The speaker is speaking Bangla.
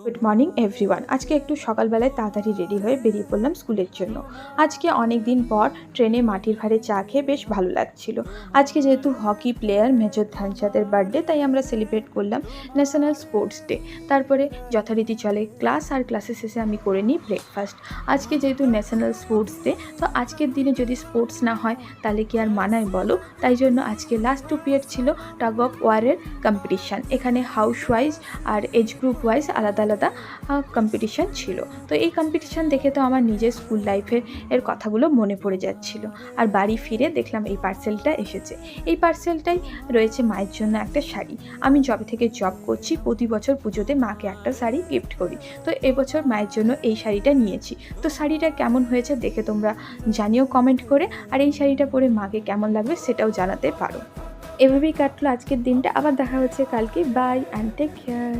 Good morning everyone. আজকে একটু সকালবেলায় তাড়াতাড়ি রেডি হয়ে বেরিয়ে পড়লাম স্কুলের জন্য। আজকে অনেক দিন পর ট্রেনে মাটির ভারে চা খেয়ে বেশ ভালো লাগছিল। আজকে যেহেতু হকি প্লেয়ার মেজর ধ্যানচাঁদের বার্থডে, তাই আমরা সেলিব্রেট করলাম ন্যাশনাল স্পোর্টস ডে। তারপরে যথারীতি চলে ক্লাস, আর ক্লাসের শেষে আমি করে নিই ব্রেকফাস্ট। আজকে যেহেতু ন্যাশনাল স্পোর্টস ডে, তো আজকের দিনে যদি স্পোর্টস না হয় তাহলে কি আর মানায় বলো। তাই জন্য আজকে লাস্ট 2 পিরিয়ড ছিল টাগ অফ ওয়ারের কম্পিটিশান। এখানে হাউস ওয়াইজ আর এজ গ্রুপ ওয়াইজ আলাদা আলাদা কম্পিটিশান ছিল। তো এই কম্পিটিশান দেখে তো আমার নিজের স্কুল লাইফের কথাগুলো মনে পড়ে যাচ্ছিল। আর বাড়ি ফিরে দেখলাম এই পার্সেলটা এসেছে। এই পার্সেলটাই রয়েছে মায়ের জন্য একটা শাড়ি। আমি যবে থেকে জব করছি প্রতি বছর পুজোতে মাকে একটা শাড়ি গিফট করি। তো এবছর মায়ের জন্য এই শাড়িটা নিয়েছি। তো শাড়িটা কেমন হয়েছে দেখে তোমরা জানিও কমেন্ট করে, আর এই শাড়িটা পরে মাকে কেমন লাগবে সেটাও জানাতে পারো। এভাবেই কাটলো আজকের দিনটা। আবার দেখা হচ্ছে কালকে। Bye and take care.